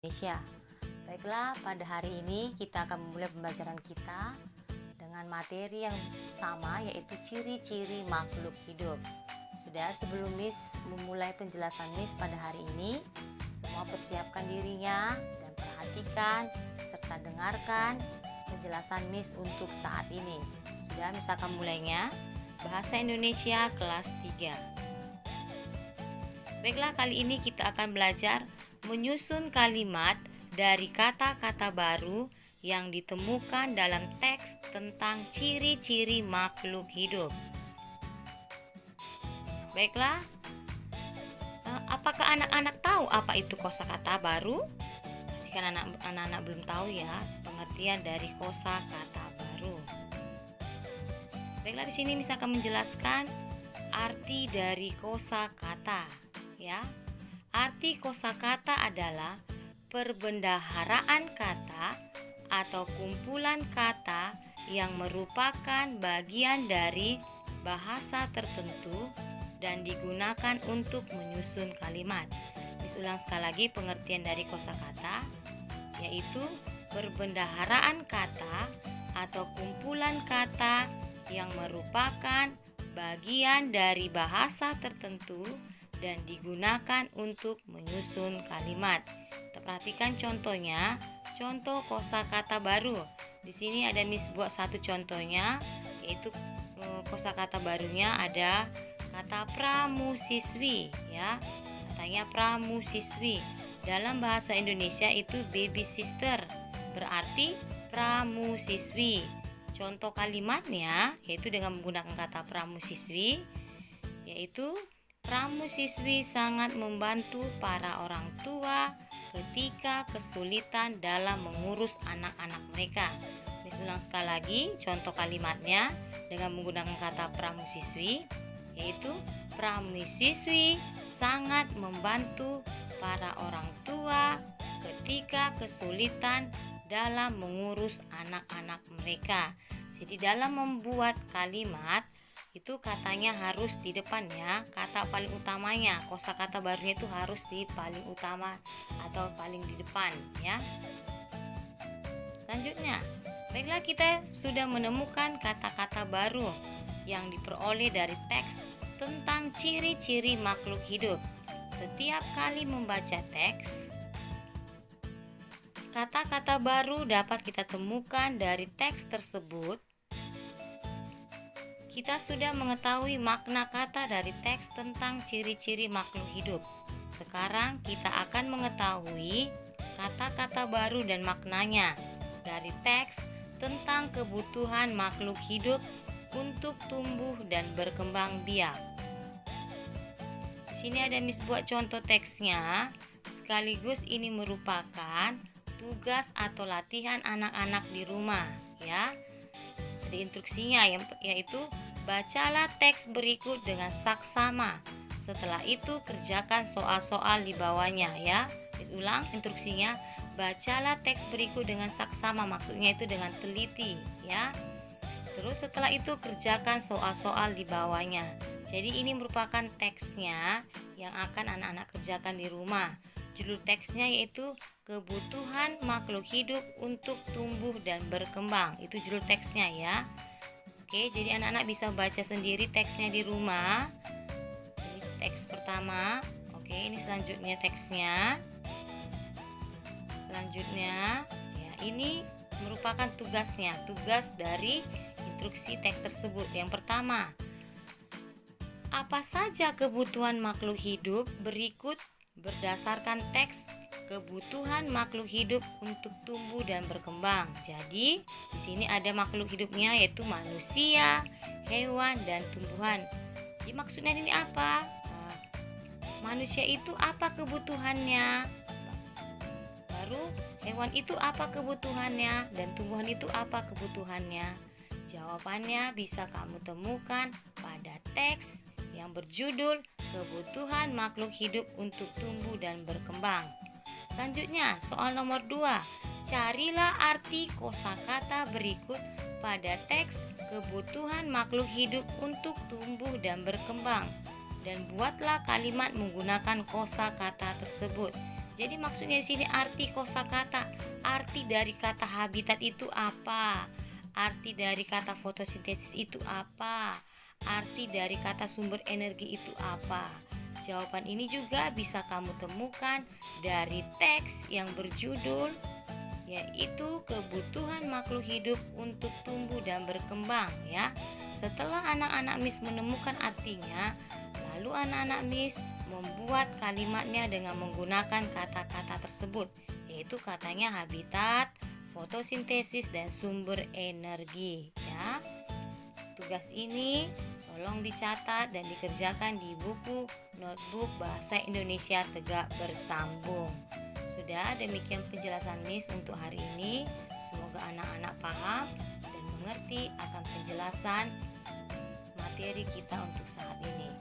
Indonesia. Baiklah, pada hari ini kita akan memulai pembelajaran kita dengan materi yang sama, yaitu ciri-ciri makhluk hidup. Sudah, sebelum Miss memulai penjelasan Miss pada hari ini, semua persiapkan dirinya dan perhatikan serta dengarkan penjelasan Miss untuk saat ini. Sudah, Miss akan mulainya. Bahasa Indonesia kelas 3. Baiklah, kali ini kita akan belajar menyusun kalimat dari kata-kata baru yang ditemukan dalam teks tentang ciri-ciri makhluk hidup. Baiklah, apakah anak-anak tahu apa itu kosakata baru? Pastikan anak-anak belum tahu ya pengertian dari kosakata baru. Baiklah, di sini Miss akan menjelaskan arti dari kosakata, ya. Arti kosakata adalah perbendaharaan kata atau kumpulan kata yang merupakan bagian dari bahasa tertentu dan digunakan untuk menyusun kalimat. Miss ulang sekali lagi pengertian dari kosakata, yaitu perbendaharaan kata atau kumpulan kata yang merupakan bagian dari bahasa tertentu dan digunakan untuk menyusun kalimat. Kita perhatikan contohnya, contoh kosakata baru. Di sini ada Miss buat satu contohnya, yaitu kosakata barunya ada kata pramusiswi, ya. Katanya pramusiswi. Dalam bahasa Indonesia itu baby sister, berarti pramusiswi. Contoh kalimatnya yaitu dengan menggunakan kata pramusiswi, yaitu pramusiswi sangat membantu para orang tua ketika kesulitan dalam mengurus anak-anak mereka. Miss ulang sekali lagi contoh kalimatnya dengan menggunakan kata pramusiswi, yaitu pramusiswi sangat membantu para orang tua ketika kesulitan dalam mengurus anak-anak mereka. Jadi dalam membuat kalimat itu katanya harus di depannya kata paling utamanya. Kosakata barunya itu harus di paling utama atau paling di depan, ya. Selanjutnya, baiklah, kita sudah menemukan kata-kata baru yang diperoleh dari teks tentang ciri-ciri makhluk hidup. Setiap kali membaca teks, kata-kata baru dapat kita temukan dari teks tersebut. Kita sudah mengetahui makna kata dari teks tentang ciri-ciri makhluk hidup. Sekarang kita akan mengetahui kata-kata baru dan maknanya dari teks tentang kebutuhan makhluk hidup untuk tumbuh dan berkembang biak. Di sini ada Miss buat contoh teksnya, sekaligus ini merupakan tugas atau latihan anak-anak di rumah, ya. Ada instruksinya yaitu bacalah teks berikut dengan saksama. Setelah itu kerjakan soal-soal di bawahnya, ya. Ulang instruksinya, bacalah teks berikut dengan saksama, maksudnya itu dengan teliti, ya. Terus setelah itu kerjakan soal-soal di bawahnya. Jadi ini merupakan teksnya yang akan anak-anak kerjakan di rumah. Judul teksnya yaitu kebutuhan makhluk hidup untuk tumbuh dan berkembang. Itu judul teksnya, ya. Oke, jadi anak-anak bisa baca sendiri teksnya di rumah. Ini teks pertama. Oke, ini selanjutnya teksnya. Selanjutnya, ya, ini merupakan tugasnya, tugas dari instruksi teks tersebut. Yang pertama, apa saja kebutuhan makhluk hidup berikut berdasarkan teks kebutuhan makhluk hidup untuk tumbuh dan berkembang. Jadi, di sini ada makhluk hidupnya yaitu manusia, hewan, dan tumbuhan. Jadi maksudnya ini apa? Manusia itu apa kebutuhannya? Baru hewan itu apa kebutuhannya? Dan tumbuhan itu apa kebutuhannya? Jawabannya bisa kamu temukan pada teks yang berjudul kebutuhan makhluk hidup untuk tumbuh dan berkembang. Selanjutnya, soal nomor 2. Carilah arti kosakata berikut pada teks kebutuhan makhluk hidup untuk tumbuh dan berkembang dan buatlah kalimat menggunakan kosakata tersebut. Jadi maksudnya di sini arti kosakata, arti dari kata habitat itu apa? Arti dari kata fotosintesis itu apa? Arti dari kata sumber energi itu apa? Jawaban ini juga bisa kamu temukan dari teks yang berjudul yaitu kebutuhan makhluk hidup untuk tumbuh dan berkembang ya. Setelah anak-anak Miss menemukan artinya, lalu anak-anak Miss membuat kalimatnya dengan menggunakan kata-kata tersebut, yaitu katanya habitat, fotosintesis dan sumber energi ya. Tugas ini tolong dicatat dan dikerjakan di buku notebook Bahasa Indonesia Tegak Bersambung. Sudah demikian penjelasan Miss untuk hari ini. Semoga anak-anak paham dan mengerti akan penjelasan materi kita untuk saat ini.